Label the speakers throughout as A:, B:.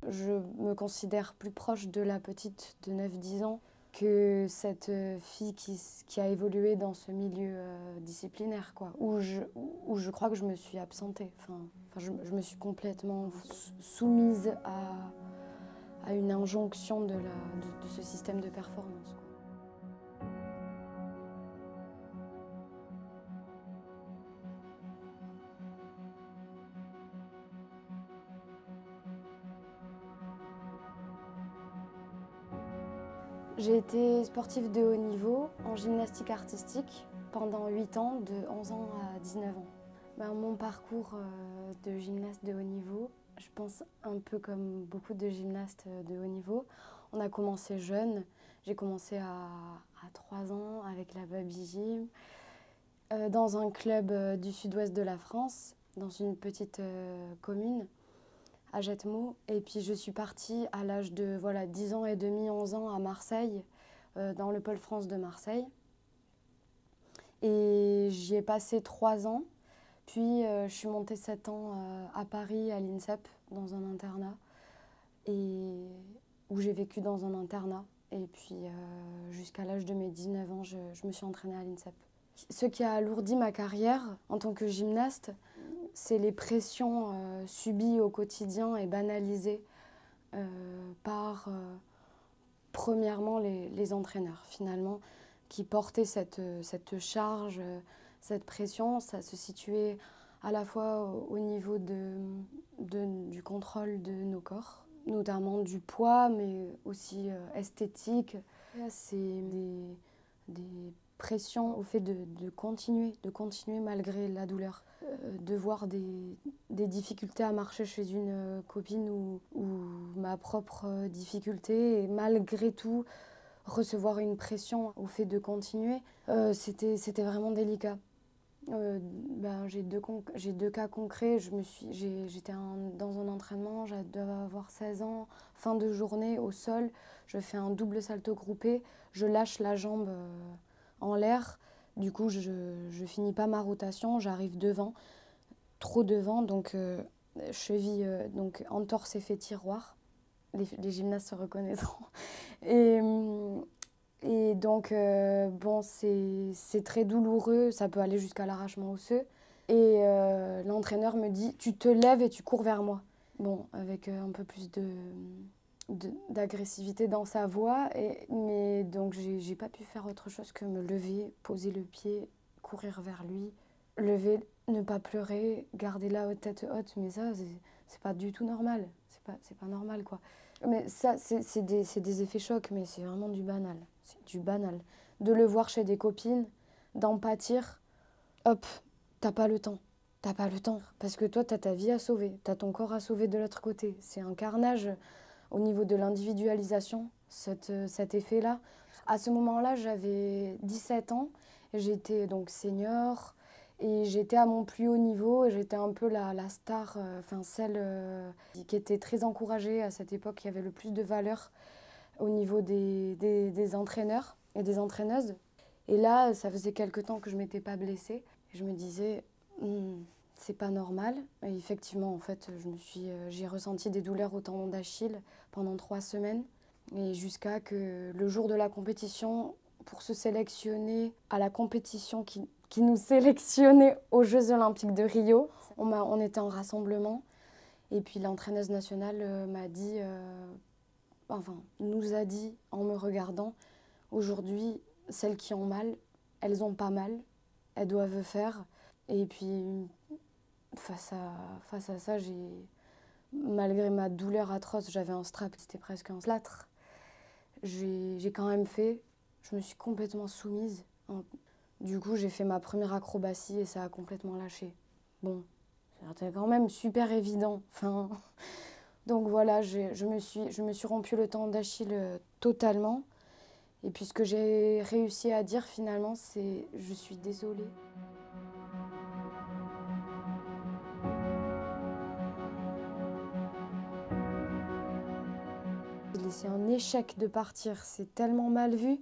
A: je me considère plus proche de la petite de 9-10 ans que cette fille qui a évolué dans ce milieu disciplinaire, quoi, où je crois que je me suis absentée. Je me suis complètement soumise à une injonction de ce système de performance, quoi. J'ai été sportive de haut niveau en gymnastique artistique pendant 8 ans, de 11 ans à 19 ans. Mon parcours de gymnaste de haut niveau, je pense un peu comme beaucoup de gymnastes de haut niveau, on a commencé jeune. J'ai commencé à 3 ans avec la Baby Gym, dans un club du sud-ouest de la France, dans une petite commune, à Jetmo. Et puis je suis partie à l'âge de 10 ans et demi, 11 ans à Marseille, dans le pôle France de Marseille. Et j'y ai passé 3 ans. Puis je suis montée 7 ans à Paris, à l'INSEP, dans un internat, et où j'ai vécu dans un internat. Et puis jusqu'à l'âge de mes 19 ans, je me suis entraînée à l'INSEP. Ce qui a alourdi ma carrière en tant que gymnaste, c'est les pressions subies au quotidien et banalisées par, premièrement, les entraîneurs, finalement, qui portaient cette charge, cette pression. Ça se situait à la fois au niveau du contrôle de nos corps, notamment du poids, mais aussi esthétique. C'est des pressions au fait de continuer malgré la douleur. De voir des difficultés à marcher chez une copine ou ma propre difficulté, et malgré tout recevoir une pression au fait de continuer, c'était vraiment délicat. J'ai deux cas concrets. J'étais dans un entraînement, je devais avoir 16 ans, fin de journée au sol, je fais un double salto groupé, je lâche la jambe en l'air, du coup je finis pas ma rotation, j'arrive devant, trop devant, donc cheville, donc entorse effet tiroir, les gymnastes se reconnaîtront. Et donc, c'est très douloureux, ça peut aller jusqu'à l'arrachement osseux. Et l'entraîneur me dit « tu te lèves et tu cours vers moi ». Bon, avec un peu plus d'agressivité dans sa voix, mais donc j'ai pas pu faire autre chose que me lever, poser le pied, courir vers lui, lever, ne pas pleurer, garder la tête haute, mais ça, c'est pas du tout normal, c'est pas normal, quoi. Mais ça, c'est des effets chocs, mais c'est vraiment du banal. C'est du banal. De le voir chez des copines, d'en pâtir, hop, t'as pas le temps. T'as pas le temps. Parce que toi, t'as ta vie à sauver. T'as ton corps à sauver de l'autre côté. C'est un carnage au niveau de l'individualisation, cet effet-là. À ce moment-là, j'avais 17 ans. J'étais donc senior. Et j'étais à mon plus haut niveau, et j'étais un peu la star, celle qui était très encouragée à cette époque, qui avait le plus de valeur au niveau des entraîneurs et des entraîneuses. Et là, ça faisait quelque temps que je ne m'étais pas blessée. Et je me disais, c'est pas normal. Et effectivement, en fait, j'ai ressenti des douleurs au tendon d'Achille pendant 3 semaines. Et jusqu'à que le jour de la compétition, pour se sélectionner à la compétition qui nous sélectionnait aux Jeux Olympiques de Rio. On était en rassemblement, et puis l'entraîneuse nationale m'a dit, nous a dit en me regardant, aujourd'hui, celles qui ont mal, elles ont pas mal, elles doivent faire. Et puis face à ça, malgré ma douleur atroce, j'avais un strap, c'était presque un slâtre. J'ai quand même fait, je me suis complètement soumise. Du coup, j'ai fait ma première acrobatie et ça a complètement lâché. Bon, c'était quand même super évident. Donc voilà, je me suis rompu le tendon d'Achille totalement. Et puis ce que j'ai réussi à dire finalement, c'est « je suis désolée ». C'est un échec de partir, c'est tellement mal vu.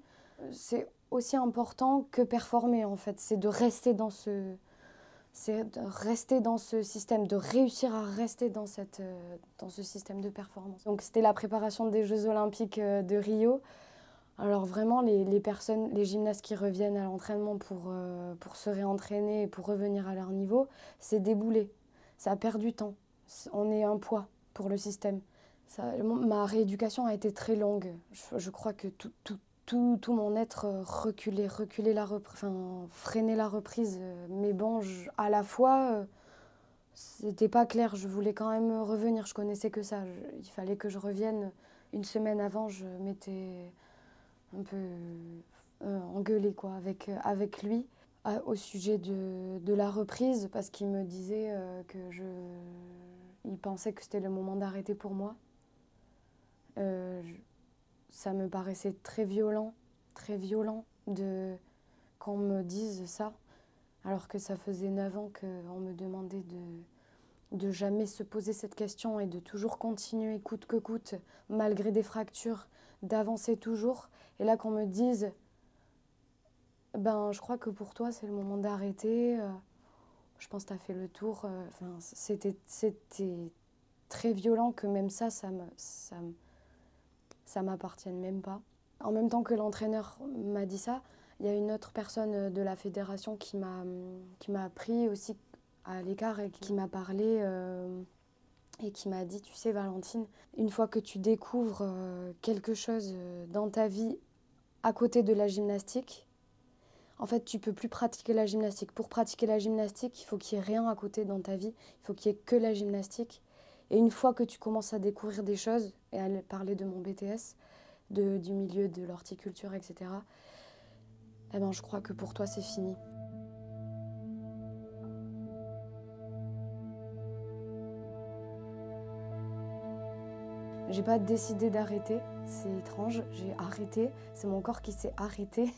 A: C'est aussi important que performer, en fait. C'est de rester dans c'est de rester dans ce système, de réussir à rester dans ce système de performance. Donc c'était la préparation des Jeux Olympiques de Rio. Alors vraiment, les gymnastes qui reviennent à l'entraînement pour se réentraîner et pour revenir à leur niveau, c'est déboulé. Ça perd du temps. On est un poids pour le système. Ma rééducation a été très longue. Je crois que tout mon être freiner la reprise. Mais bon, à la fois, c'était pas clair. Je voulais quand même revenir. Je connaissais que ça. Il fallait que je revienne. Une semaine avant, je m'étais un peu engueulée quoi, avec lui au sujet de la reprise parce qu'il me disait il pensait que c'était le moment d'arrêter pour moi. Ça me paraissait très violent qu'on me dise ça, alors que ça faisait 9 ans qu'on me demandait de jamais se poser cette question et de toujours continuer coûte que coûte, malgré des fractures, d'avancer toujours. Et là qu'on me dise, je crois que pour toi c'est le moment d'arrêter, je pense que tu as fait le tour. C'était très violent que même ça m'appartienne même pas. En même temps que l'entraîneur m'a dit ça, il y a une autre personne de la fédération qui m'a pris aussi à l'écart et qui m'a parlé et qui m'a dit, tu sais Valentine, une fois que tu découvres quelque chose dans ta vie à côté de la gymnastique, en fait tu peux plus pratiquer la gymnastique. Pour pratiquer la gymnastique, il faut qu'il y ait rien à côté dans ta vie, il faut qu'il y ait que la gymnastique. Et une fois que tu commences à découvrir des choses, et à parler de mon BTS, du milieu de l'horticulture, etc., je crois que pour toi c'est fini. J'ai pas décidé d'arrêter, c'est étrange, j'ai arrêté, c'est mon corps qui s'est arrêté.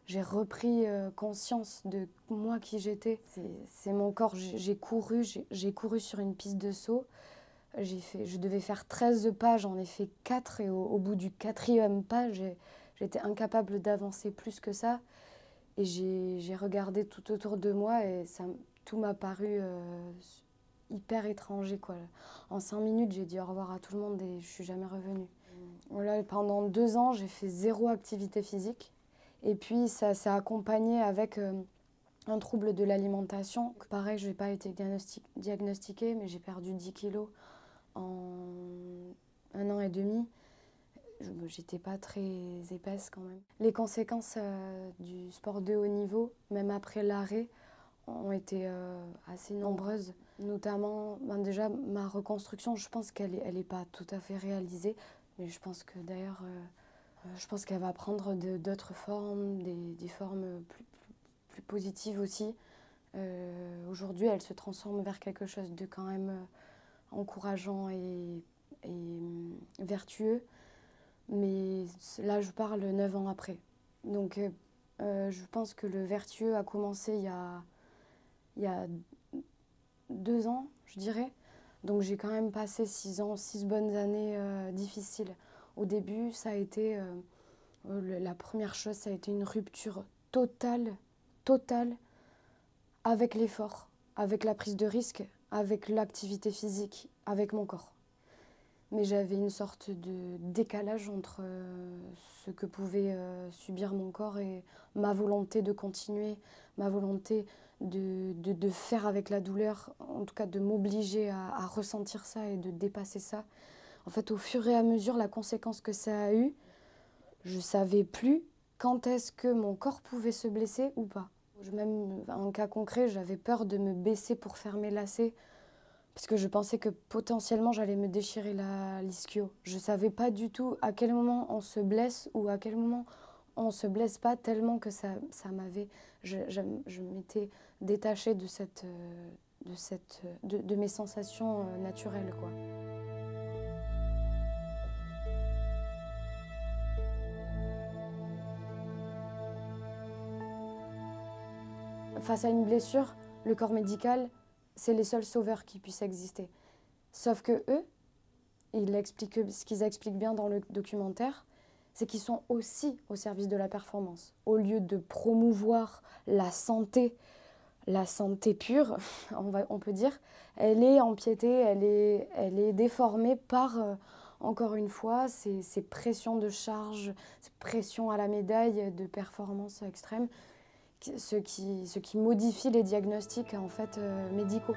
A: J'ai repris conscience de moi qui j'étais. C'est mon corps, j'ai couru sur une piste de saut. Je devais faire 13 pas, j'en ai fait 4 et au bout du 4e pas, j'étais incapable d'avancer plus que ça. Et j'ai regardé tout autour de moi et tout m'a paru hyper étranger, quoi. En 5 minutes, j'ai dit au revoir à tout le monde et je suis jamais revenue. Voilà, pendant 2 ans, j'ai fait 0 activité physique. Et puis, ça s'est accompagné avec un trouble de l'alimentation. Pareil, je n'ai pas été diagnostiquée, mais j'ai perdu 10 kilos en 1 an et demi. J'étais pas très épaisse quand même. Les conséquences du sport de haut niveau, même après l'arrêt, ont été assez nombreuses. Notamment, déjà, ma reconstruction, je pense qu'elle est pas tout à fait réalisée. Mais je pense que d'ailleurs, je pense qu'elle va prendre d'autres formes, des formes plus positives aussi. Aujourd'hui, elle se transforme vers quelque chose de quand même encourageant et vertueux. Mais là, je parle 9 ans après. Donc, je pense que le vertueux a commencé il y a 2 ans, je dirais. Donc, j'ai quand même passé 6 ans, 6 bonnes années difficiles. Au début, ça a été, la première chose, ça a été une rupture totale, avec l'effort, avec la prise de risque, avec l'activité physique, avec mon corps. Mais j'avais une sorte de décalage entre ce que pouvait subir mon corps et ma volonté de continuer, ma volonté de faire avec la douleur, en tout cas de m'obliger à ressentir ça et de dépasser ça. En fait, au fur et à mesure, la conséquence que ça a eu, je ne savais plus quand est-ce que mon corps pouvait se blesser ou pas. Même en cas concret, j'avais peur de me baisser pour faire mes lacets, parce que je pensais que potentiellement j'allais me déchirer l'ischio. Je ne savais pas du tout à quel moment on se blesse ou à quel moment on ne se blesse pas, tellement que ça m'avait... Je m'étais détachée de mes sensations naturelles, quoi. Face à une blessure, le corps médical, c'est les seuls sauveurs qui puissent exister. Sauf que eux, ce qu'ils expliquent bien dans le documentaire, c'est qu'ils sont aussi au service de la performance. Au lieu de promouvoir la santé, La santé pure, on peut dire, elle est empiétée, elle est déformée par, encore une fois, ces pressions de charge, ces pressions à la médaille de performance extrême, ce qui modifie les diagnostics en fait, médicaux.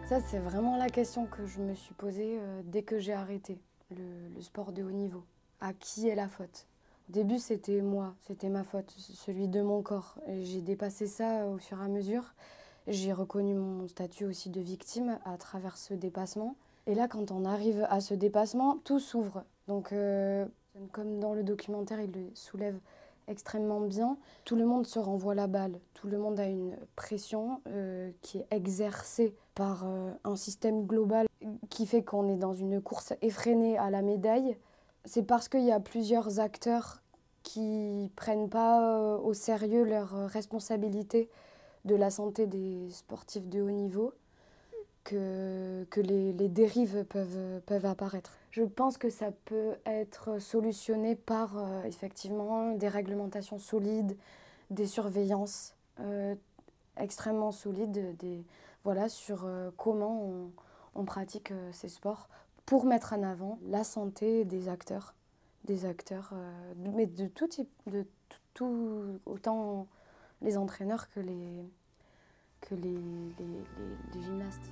A: Ça, c'est vraiment la question que je me suis posée dès que j'ai arrêté le sport de haut niveau. À qui est la faute? Au début, c'était moi, c'était ma faute, celui de mon corps. J'ai dépassé ça au fur et à mesure. J'ai reconnu mon statut aussi de victime à travers ce dépassement. Et là, quand on arrive à ce dépassement, tout s'ouvre. Donc, comme dans le documentaire, il le soulève extrêmement bien, tout le monde se renvoie la balle. Tout le monde a une pression qui est exercée par un système global qui fait qu'on est dans une course effrénée à la médaille. C'est parce qu'il y a plusieurs acteurs qui prennent pas au sérieux leurs responsabilités de la santé des sportifs de haut niveau que les dérives peuvent apparaître. Je pense que ça peut être solutionné par effectivement des réglementations solides, des surveillances extrêmement solides, voilà, sur comment on pratique ces sports pour mettre en avant la santé des acteurs, mais de tout type, autant les entraîneurs que les gymnastes.